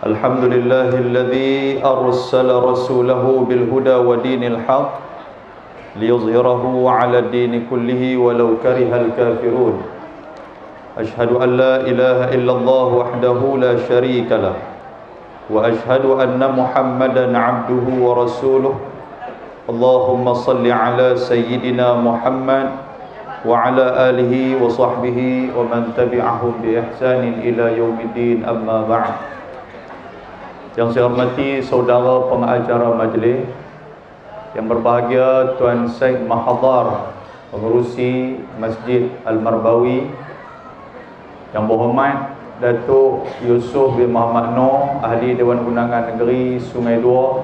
الحمد لله الذي أرسل رسوله بالهدى ودين الحق ليظهره على الدين كله ولو كره الكافرون. أشهد أن لا إله إلا الله وحده لا شريك له وأشهد أن محمدا عبده ورسوله. اللهم صل على سيدنا محمد وعلى آله وصحبه ومن تبعهم بإحسان إلى يوم الدين. أما بعد. Yang saya hormati saudara pengacara majlis, yang berbahagia Tuan Syed Mahadhar, pengerusi Masjid Al-Marbawi, yang berhormat Datuk Yusof bin Muhammad Noor, Ahli Dewan Undangan Negeri Sungai Dua,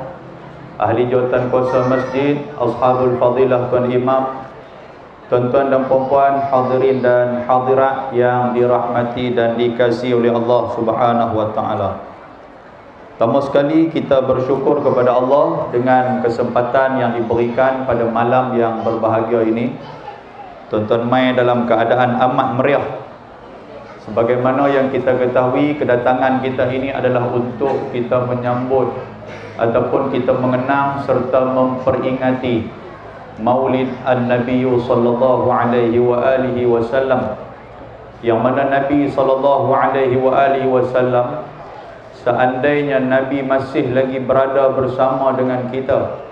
Ahli Jawatan Kuasa Masjid, Ashabul Fadilah, Tuan Imam, tuan-tuan dan puan-puan, hadirin dan hadirat yang dirahmati dan dikasihi oleh Allah Subhanahu wa taala. Pertama sekali kita bersyukur kepada Allah dengan kesempatan yang diberikan pada malam yang berbahagia ini. Tuan-tuan mai dalam keadaan amat meriah. Sebagaimana yang kita ketahui, kedatangan kita ini adalah untuk kita menyambut ataupun kita mengenang serta memperingati Maulid An-Nabi sallallahu alaihi wa alihi wasallam, yang mana Nabi sallallahu alaihi wa alihi wasallam, seandainya Nabi masih lagi berada bersama dengan kita,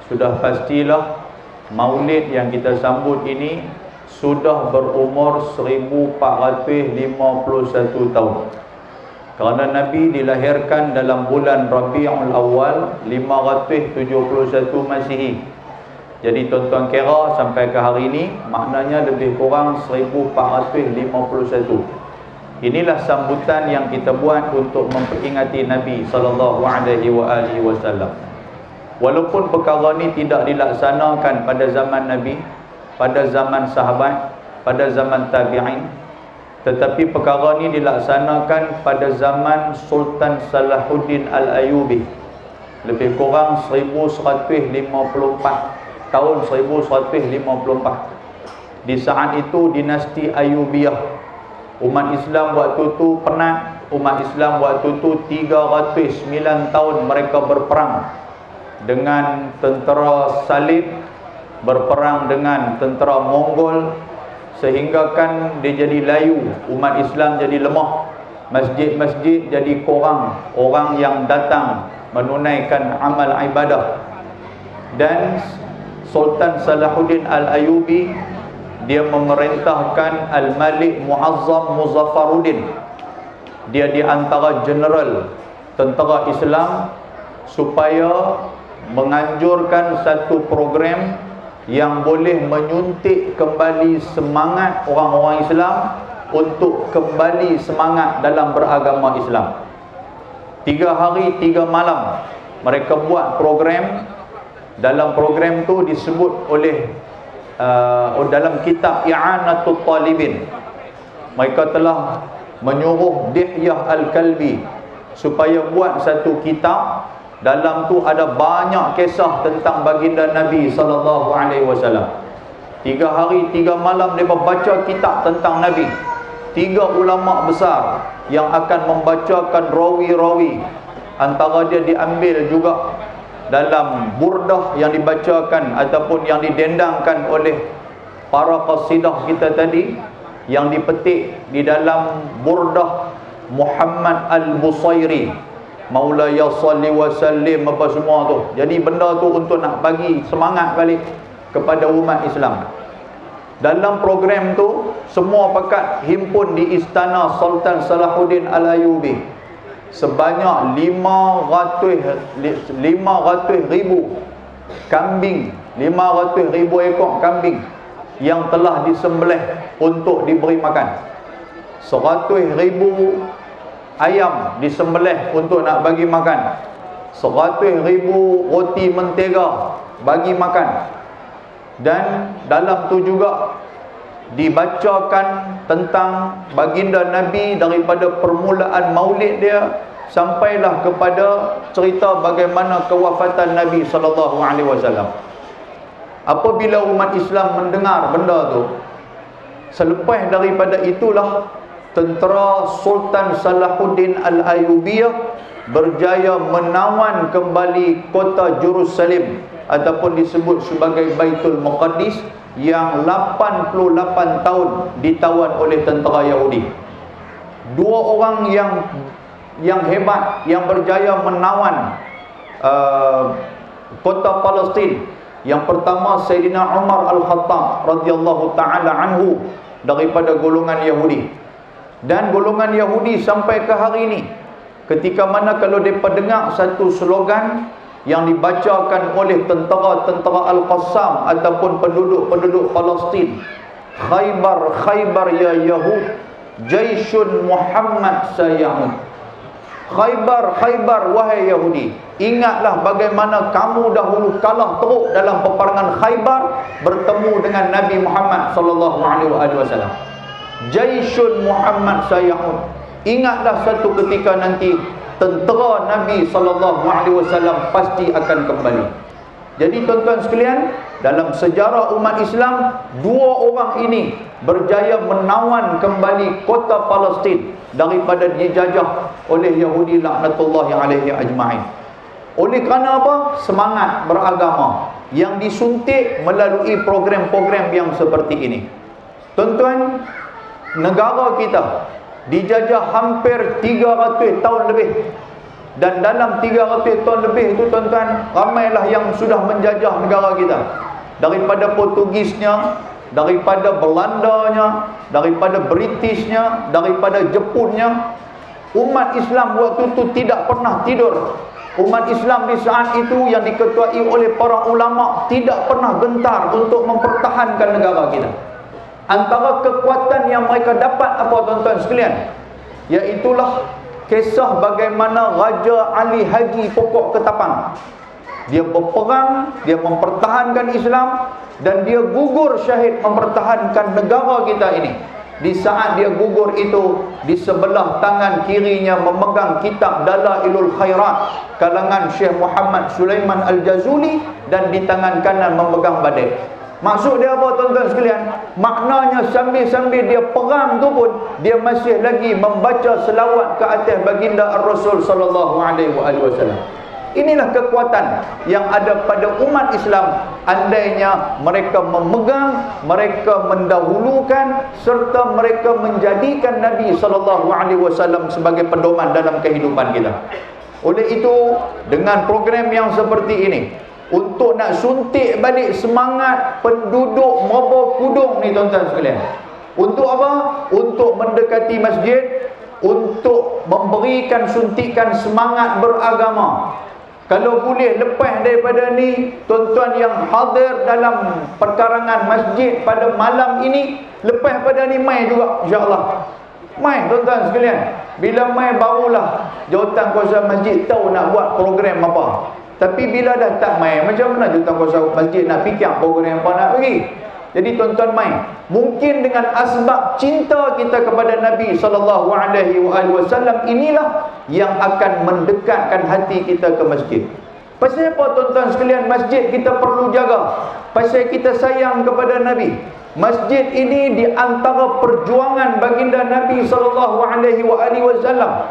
sudah pastilah Maulid yang kita sambut ini sudah berumur 1451 tahun. Kerana Nabi dilahirkan dalam bulan Rabiul Awal 571 Masihi. Jadi tuan-tuan kira sampai ke hari ini maknanya lebih kurang 1451. Inilah sambutan yang kita buat untuk memperingati Nabi sallallahu alaihi wasallam. Walaupun perkara ini tidak dilaksanakan pada zaman Nabi, pada zaman sahabat, pada zaman tabi'in, tetapi perkara ini dilaksanakan pada zaman Sultan Salahuddin Al-Ayyubi, lebih kurang 1154, tahun 1154. Di saat itu dinasti Ayyubiyah, umat Islam waktu tu penat. Umat Islam waktu tu 309 tahun mereka berperang dengan tentera salib, berperang dengan tentera Mongol, sehingga kan dia jadi layu, umat Islam jadi lemah, masjid-masjid jadi kurang orang yang datang menunaikan amal ibadah. Dan Sultan Salahuddin Al-Ayyubi, dia memerintahkan Al-Malik Muazzam Muzaffaruddin, dia di antara general tentera Islam, supaya menganjurkan satu program yang boleh menyuntik kembali semangat orang-orang Islam untuk kembali semangat dalam beragama Islam. 3 hari 3 malam mereka buat program. Dalam program tu disebut oleh dalam kitab I'anatul Talibin, mereka telah menyuruh Dihyah Al-Kalbi supaya buat satu kitab. Dalam tu ada banyak kisah tentang baginda Nabi sallallahu alaihi wasallam. 3 hari 3 malam dia membaca kitab tentang Nabi. 3 ulama besar yang akan membacakan rawi-rawi, antara dia diambil juga dalam burdah yang dibacakan ataupun yang didendangkan oleh para qasidah kita tadi, yang dipetik di dalam burdah Muhammad Al-Busairi, Maulaya salli wa sallim, apa semua tu. Jadi benda tu untuk nak bagi semangat balik kepada umat Islam. Dalam program tu semua pakat himpun di istana Sultan Salahuddin Al-Ayyubi sebanyak 500,000 kambing, 500,000 ekor kambing yang telah disembelih untuk diberi makan. 100,000 ayam disembelih untuk nak bagi makan. 100,000 roti mentega bagi makan. Dan dalam tu juga dibacakan tentang baginda Nabi daripada permulaan maulid dia sampailah kepada cerita bagaimana kewafatan Nabi sallallahu alaihi wasallam. Apabila umat Islam mendengar benda tu, selepas daripada itulah tentera Sultan Salahuddin Al-Ayyubiyah berjaya menawan kembali kota Jerusalem ataupun disebut sebagai Baitul Maqdis yang 88 tahun ditawan oleh tentera Yahudi. Dua orang yang hebat yang berjaya menawan kota Palestin. Yang pertama Sayyidina Umar Al-Khattab radhiyallahu taala anhu daripada golongan Yahudi. Dan golongan Yahudi sampai ke hari ini, ketika mana kalau mereka dengar satu slogan yang dibacakan oleh tentera-tentera Al-Qassam ataupun penduduk-penduduk Palestin, Khaybar, Khaybar ya Yahud, Jaisyun Muhammad sayahud. Khaybar, Khaybar wahai Yahudi, ingatlah bagaimana kamu dahulu kalah teruk dalam peperangan Khaybar bertemu dengan Nabi Muhammad sallallahu alaihi wasallam. Jaisyun Muhammad sayahud. Ingatlah satu ketika nanti tentera Nabi sallallahu alaihi wasallam pasti akan kembali. Jadi tuan-tuan sekalian, dalam sejarah umat Islam, dua orang ini berjaya menawan kembali kota Palestin daripada dijajah oleh Yahudi laknatullahi alaihi ajma'in. Oleh kerana apa? Semangat beragama yang disuntik melalui program-program yang seperti ini. Tuan-tuan, negara kita dijajah hampir 300 tahun lebih. Dan dalam 300 tahun lebih itu tuan-tuan, ramailah yang sudah menjajah negara kita. Daripada Portugisnya, daripada Belandanya, daripada Britishnya, daripada Jepunnya. Umat Islam waktu itu tidak pernah tidur. Umat Islam di saat itu yang diketuai oleh para ulama tidak pernah gentar untuk mempertahankan negara kita. Antara kekuatan yang mereka dapat apa tuan-tuan sekalian? Iaitulah kisah bagaimana Raja Ali Haji Pokok Ketapang. Dia berperang, dia mempertahankan Islam dan dia gugur syahid mempertahankan negara kita ini. Di saat dia gugur itu, di sebelah tangan kirinya memegang kitab Dalailul Khairat kalangan Syekh Muhammad Sulaiman Al-Jazuli dan di tangan kanan memegang badai. Maksud dia apa tuan-tuan sekalian? Maknanya sambil-sambil dia perang tu pun dia masih lagi membaca selawat ke atas baginda Ar-Rasul sallallahu alaihi wasallam. Inilah kekuatan yang ada pada umat Islam andainya mereka memegang, mereka mendahulukan serta mereka menjadikan Nabi sallallahu alaihi wasallam sebagai pedoman dalam kehidupan kita. Oleh itu, dengan program yang seperti ini, untuk nak suntik balik semangat penduduk Merbau Kudung ni tuan-tuan sekalian. Untuk apa? Untuk mendekati masjid, untuk memberikan suntikan semangat beragama. Kalau boleh lepas daripada ni, tuan-tuan yang hadir dalam perkarangan masjid pada malam ini, lepas pada ni mai juga insya-Allah. Mai tuan-tuan sekalian. Bila mai barulah jawatankuasa masjid tahu nak buat program apa. Tapi bila dah tak main, macam mana jawatankuasa masjid nak fikir program apa nak pergi? Jadi tuan-tuan main. Mungkin dengan asbab cinta kita kepada Nabi sallallahu alaihi wasallam inilah yang akan mendekatkan hati kita ke masjid. Pasal apa tuan-tuan sekalian masjid kita perlu jaga? Pasal kita sayang kepada Nabi. Masjid ini di antara perjuangan baginda Nabi sallallahu alaihi wasallam.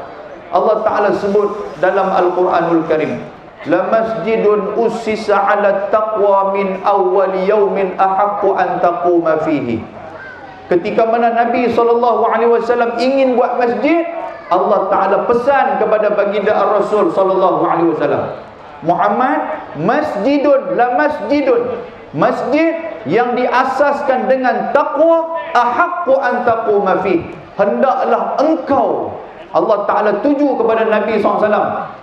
Allah Taala sebut dalam Al-Quranul Karim, la masjidun ussisa 'ala taqwa min awwal yaumin ahaqqu an taquma fihi. Ketika mana Nabi SAW ingin buat masjid, Allah Ta'ala pesan kepada baginda Ar-Rasul SAW, Muhammad, masjidun la masjidun, masjid yang diasaskan dengan taqwa ahaqqu an taquma fihi, hendaklah engkau, Allah Ta'ala tuju kepada Nabi SAW,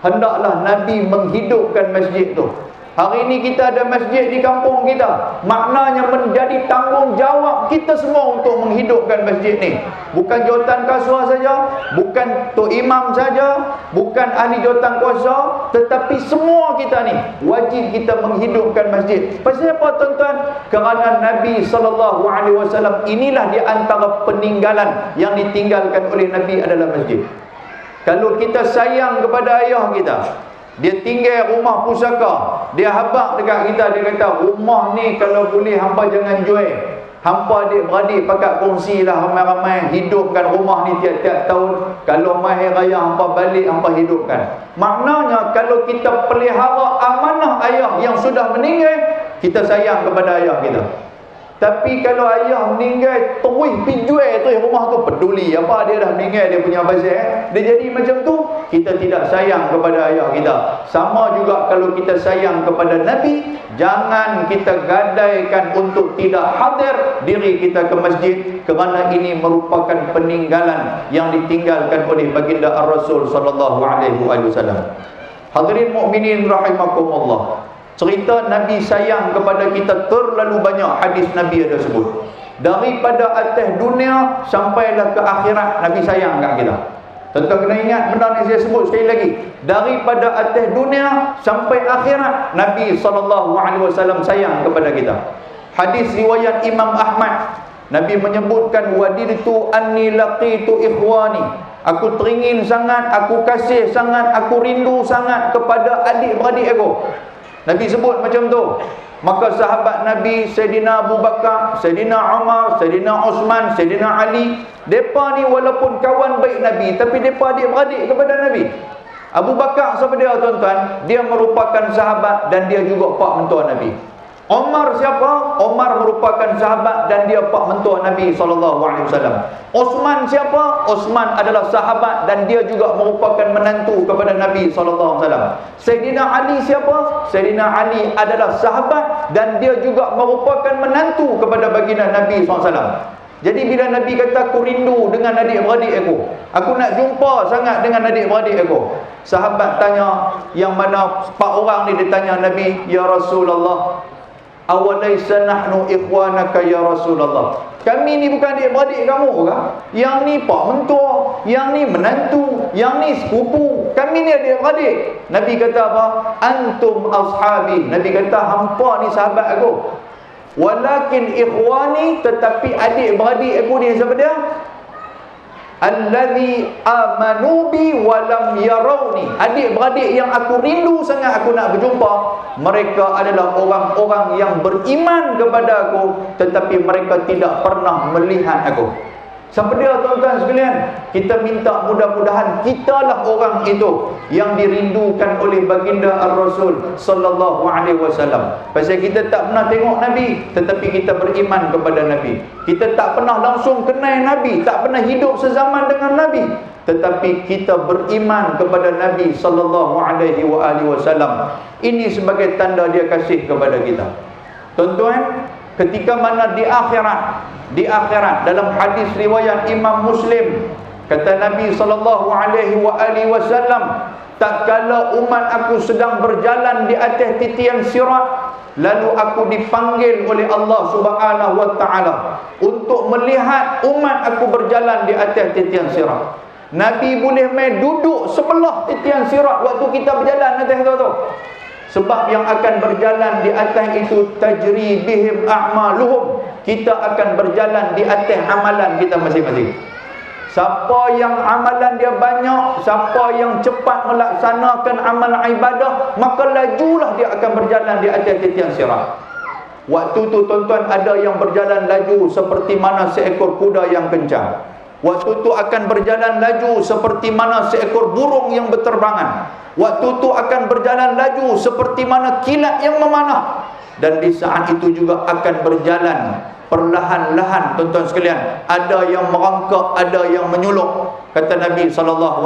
hendaklah Nabi menghidupkan masjid tu. Hari ini kita ada masjid di kampung kita, maknanya menjadi tanggungjawab kita semua untuk menghidupkan masjid ni. Bukan jawatan kasua saja, bukan tok imam saja, bukan ahli jawatan kuasa, tetapi semua kita ni wajib kita menghidupkan masjid. Pasal apa tuan-tuan? Kerana Nabi SAW inilah di antara peninggalan yang ditinggalkan oleh Nabi adalah masjid. Kalau kita sayang kepada ayah kita, dia tinggal rumah pusaka, dia habaq dekat kita, dia kata rumah ni kalau boleh hangpa jangan jual, Hampa adik-beradik pakat kongsilah ramai-ramai, hidupkan rumah ni tiap-tiap tahun. Kalau mahir raya hampa balik, hampa hidupkan. Maknanya kalau kita pelihara amanah ayah yang sudah meninggal, kita sayang kepada ayah kita. Tapi kalau ayah meninggal, terus pergi jual tu rumah tu, peduli apa dia dah meninggal, dia punya pasal. Dia jadi macam tu, kita tidak sayang kepada ayah kita. Sama juga kalau kita sayang kepada Nabi, jangan kita gadaikan untuk tidak hadir diri kita ke masjid, kerana ini merupakan peninggalan yang ditinggalkan oleh baginda Ar-Rasul sallallahu alaihi wasallam. Hadirin mukminin rahimakumullah. Cerita Nabi sayang kepada kita terlalu banyak, hadis Nabi ada sebut. Daripada atas dunia sampailah ke akhirat, Nabi sayang kat kita. Tuan-tuan kena ingat benda ni saya sebut sekali lagi. Daripada atas dunia sampai akhirat, Nabi SAW sayang kepada kita. Hadis riwayat Imam Ahmad, Nabi menyebutkan, wadidtu anni laqitu ikhwani. Aku teringin sangat, aku kasih sangat, aku rindu sangat kepada adik-beradik aku. Nabi sebut macam tu. Maka sahabat Nabi, Sayyidina Abu Bakar, Sayyidina Umar, Sayyidina Osman, Sayyidina Ali, mereka ni walaupun kawan baik Nabi, tapi mereka adik-beradik kepada Nabi. Abu Bakar siapa dia tuan-tuan? Dia merupakan sahabat dan dia juga pak mentua Nabi. Umar siapa? Umar merupakan sahabat dan dia pak mentua Nabi SAW. Osman siapa? Osman adalah sahabat dan dia juga merupakan menantu kepada Nabi SAW. Sayyidina Ali siapa? Sayyidina Ali adalah sahabat dan dia juga merupakan menantu kepada baginda Nabi SAW. Jadi bila Nabi kata aku rindu dengan adik-beradik aku nak jumpa sangat dengan adik-beradik aku. Sahabat tanya, yang mana 4 orang ni dia tanya Nabi, ya Rasulullah, awalaysa nahnu ikhwanaka ya Rasulullah, kami ni bukan adik-beradik kamu ke? Yang ni pak mentua, yang ni menantu, yang ni sepupu, kami ni adik-beradik. Nabi kata apa? Antum ashabi. Nabi kata hampa ni sahabat aku. Walakin ikhwani, tetapi adik-beradik aku ni siapa dia? Allazi amanu bi wa lam yarawni. Adik-beradik yang aku rindu sangat aku nak berjumpa, mereka adalah orang-orang yang beriman kepada aku, tetapi mereka tidak pernah melihat aku. Siapa dia tuan-tuan sekalian? Kita minta mudah-mudahan kitalah orang itu yang dirindukan oleh baginda Ar-Rasul sallallahu alaihi wasallam. Pasal kita tak pernah tengok Nabi, tetapi kita beriman kepada Nabi. Kita tak pernah langsung kenal Nabi, tak pernah hidup sezaman dengan Nabi, tetapi kita beriman kepada Nabi sallallahu alaihi wasallam. Ini sebagai tanda dia kasih kepada kita. Tuan-tuan, ketika mana di akhirat dalam hadis riwayat Imam Muslim, kata Nabi sallallahu alaihi wasallam, tak kala umat aku sedang berjalan di atas titian sirat, lalu aku dipanggil oleh Allah Subhanahu wa taala untuk melihat umat aku berjalan di atas titian sirat. Nabi boleh mai duduk sebelah titian sirat waktu kita berjalan atas tu. Sebab yang akan berjalan di atas itu tajri bihim a'maluhum. Kita akan berjalan di atas amalan kita masing-masing. Siapa yang amalan dia banyak, siapa yang cepat melaksanakan amal ibadah, maka lajulah dia akan berjalan di atas titian sirat. Waktu tu tuan-tuan, ada yang berjalan laju seperti mana seekor kuda yang kencang. Waktu tu akan berjalan laju seperti mana seekor burung yang berterbangan. Waktu tu akan berjalan laju seperti mana kilat yang memanah. Dan di saat itu juga akan berjalan perlahan-lahan tuan-tuan sekalian. Ada yang merangkak, ada yang menyuluk. Kata Nabi SAW.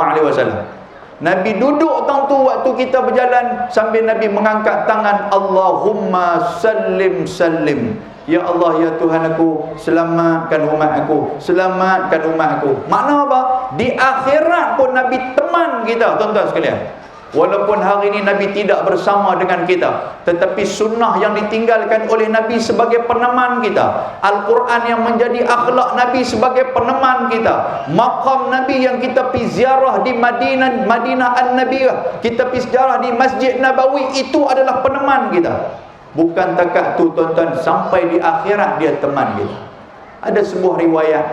Nabi duduk tentu waktu kita berjalan, sambil Nabi mengangkat tangan, Allahumma sallim sallim. Ya Allah, ya Tuhan aku, selamatkan umat aku, selamatkan umat aku. Makna apa? Di akhirat pun Nabi teman kita tuan-tuan sekalian. Walaupun hari ini Nabi tidak bersama dengan kita, tetapi sunnah yang ditinggalkan oleh Nabi sebagai peneman kita, Al-Quran yang menjadi akhlak Nabi sebagai peneman kita, maqam Nabi yang kita pergi ziarah di Madinah An-Nabiyah, kita pergi ziarah di Masjid Nabawi, itu adalah peneman kita. Bukan takat tu tuan-tuan, sampai di akhirat dia teman kita. Ada sebuah riwayat,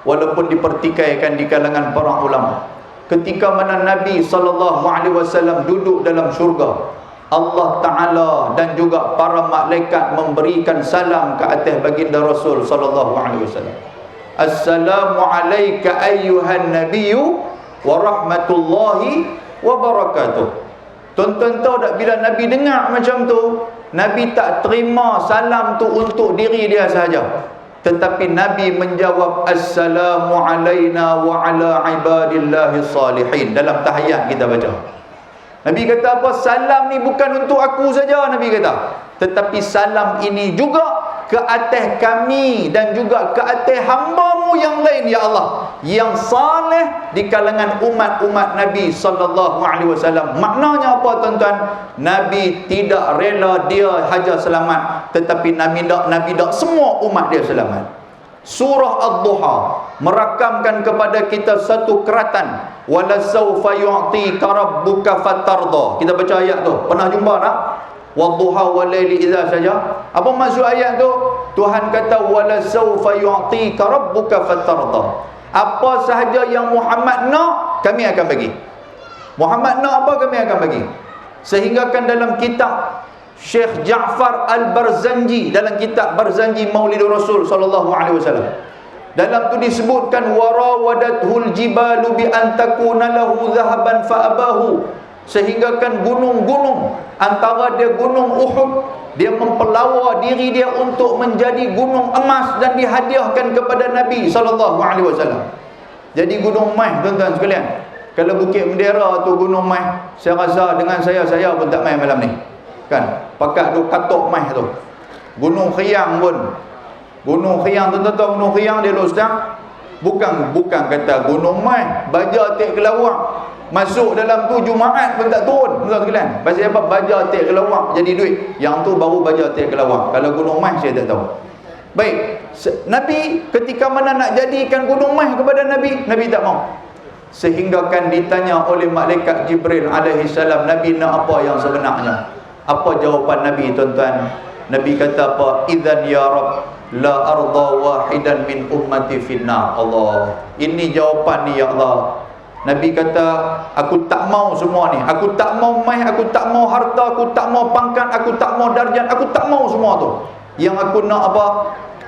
walaupun dipertikaikan di kalangan para ulama, ketika mana Nabi SAW duduk dalam syurga, Allah Ta'ala dan juga para malaikat memberikan salam ke atas baginda Rasul sallallahu alaihi wasallam. Assalamu alayka ayyuhan nabiyyu wa rahmatullahi wa barakatuh. Tuan-tuan tahu tak, bila Nabi dengar macam tu, Nabi tak terima salam tu untuk diri dia sahaja, tetapi Nabi menjawab assalamu alayna wa ala ibadillahi salihin. Dalam tahiyat kita baca, Nabi kata apa? Salam ni bukan untuk aku saja, Nabi kata, tetapi salam ini juga ke atas kami dan juga ke atas hamba-Mu yang lain, ya Allah, yang saleh di kalangan umat-umat Nabi sallallahu alaihi wasallam. Maknanya apa, tuan-tuan? Nabi tidak rela dia haja selamat, tetapi Nabi dak semua umat dia selamat. Surah Ad-Duha merakamkan kepada kita satu keratan, wala sawfa yu'tika rabbuka fatarda. Kita baca ayat tu, pernah jumpa tak? Wadduha walaili idza saja. Apa maksud ayat tu? Tuhan kata wala sawfa yu'tika rabbuka fatarda. Apa sahaja yang Muhammad nak, kami akan bagi. Muhammad nak apa, kami akan bagi. Sehingga kan dalam kitab Syekh Ja'far Al-Barzanji, dalam kitab Barzanji Maulidur Rasul sallallahu alaihi wasallam, dalam tu disebutkan warawadathul jibalu bi an takuna lahu dhahaban fa abahu. Sehingga kan gunung-gunung, antara dia gunung Uhud, dia mempelawa diri dia untuk menjadi gunung emas dan dihadiahkan kepada Nabi sallallahu alaihi wasallam. Jadi gunung emas, tuan-tuan sekalian, kalau Bukit Bendera tu gunung emas, saya rasa dengan saya pun tak main malam ni. Kan? Pakat duk katok emas tu. Gunung Khiang pun. Gunung Khiang, tuan-tuan tahu Gunung Khiang dia Ustaz? Bukan kata gunung emas, baja atik kelawak. Masuk dalam tu Jumaat pun tak turun, tuan-tuan sekalian. Pasal apa? Baja atik kelawak jadi duit. Yang tu baru baja atik kelawak. Kalau gunung emas saya tak tahu. Baik, Nabi ketika mana nak jadikan gunung emas kepada Nabi, Nabi tak mau. Sehingga kan ditanya oleh malaikat Jibril alaihi salam, Nabi nak apa yang sebenarnya? Apa jawapan Nabi, tuan-tuan? Nabi kata apa? Idzan ya Rabb la arda wahidan min ummati finnar. Allah, ini jawapan ni, ya Allah. Nabi kata, aku tak mau semua ni. Aku tak mau mai, aku tak mau harta, aku tak mau pangkat, aku tak mau darjat, aku tak mau semua tu. Yang aku nak apa?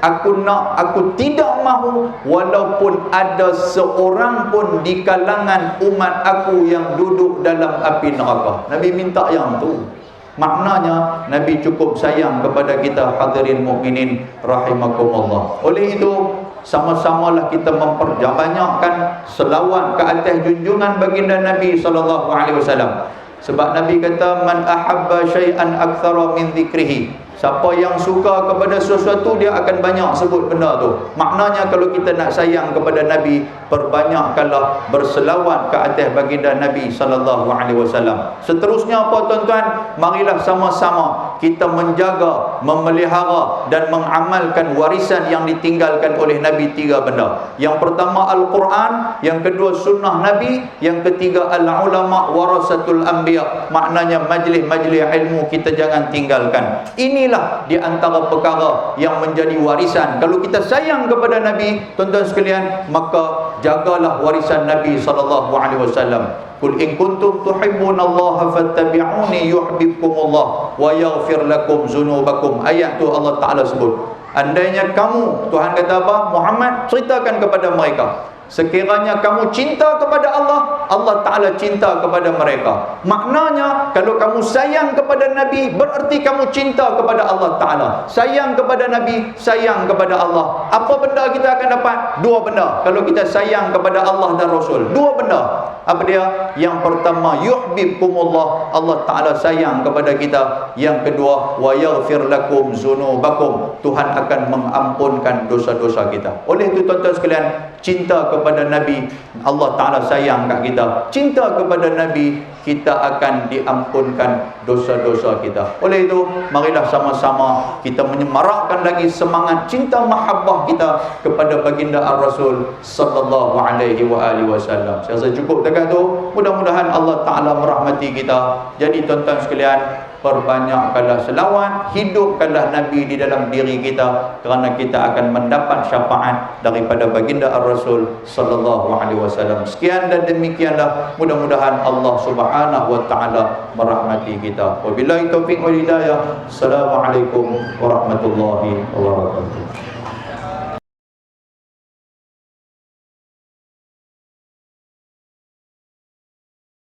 Aku tidak mahu walaupun ada seorang pun di kalangan umat aku yang duduk dalam api neraka. Nabi minta yang tu. Maknanya Nabi cukup sayang kepada kita, hadirin mukminin rahimakumullah. Oleh itu, sama-samalah kita memperbanyakkan selawat ke atas junjungan baginda Nabi sallallahu alaihi wasallam. Sebab Nabi kata, man ahabba syai'an aktsara min dzikrihi. Siapa yang suka kepada sesuatu, dia akan banyak sebut benda tu. Maknanya kalau kita nak sayang kepada Nabi, perbanyakkanlah berselawat ke atas baginda Nabi sallallahu alaihi wasallam. Seterusnya apa, tuan-tuan? Marilah sama-sama kita menjaga, memelihara dan mengamalkan warisan yang ditinggalkan oleh Nabi. 3 benda. Yang pertama Al-Quran, yang kedua sunnah Nabi, yang ketiga al-ulama warasatul anbiya. Maknanya majlis-majlis ilmu kita jangan tinggalkan. Inilah di antara perkara yang menjadi warisan. Kalau kita sayang kepada Nabi, tuan-tuan sekalian, maka jagalah warisan Nabi sallallahu alaihi wasallam. Qul in kuntum tuhibbunallaha fattabi'uni yuhibbukumullah wa yaghfir lakum dzunubakum. Ayat tu Allah Taala sebut. Andainya kamu, Tuhan kata apa? Muhammad, ceritakan kepada mereka, sekiranya kamu cinta kepada Allah, Allah Ta'ala cinta kepada mereka. Maknanya, kalau kamu sayang kepada Nabi, berarti kamu cinta kepada Allah Ta'ala. Sayang kepada Nabi, sayang kepada Allah. Apa benda kita akan dapat? 2 benda. Kalau kita sayang kepada Allah dan Rasul, 2 benda. Apa dia? Yang pertama, yuhibbukumullah, Allah Ta'ala sayang kepada kita. Yang kedua, wa yaghfir lakum dzunubakum, Tuhan akan mengampunkan dosa-dosa kita. Oleh itu, tuan-tuan sekalian, cinta kepada Nabi, Allah Ta'ala sayang kat kita. Cinta kepada Nabi, kita akan diampunkan dosa-dosa kita. Oleh itu, marilah sama-sama kita menyemarakkan lagi semangat cinta mahabbah kita kepada baginda Ar-Rasul sallallahu alaihi wasallam. Saya rasa cukup dekat tu. Mudah-mudahan Allah Ta'ala merahmati kita. Jadi tuan-tuan sekalian, perbanyakkanlah selawat, hidupkanlah Nabi di dalam diri kita, kerana kita akan mendapat syafaat daripada baginda Ar-Rasul sallallahu alaihi wasallam. Sekian dan demikianlah, mudah-mudahan Allah Subhanahu wa taala merahmati kita. Wabillahi taufiq wal hidayah. Assalamualaikum warahmatullahi wabarakatuh.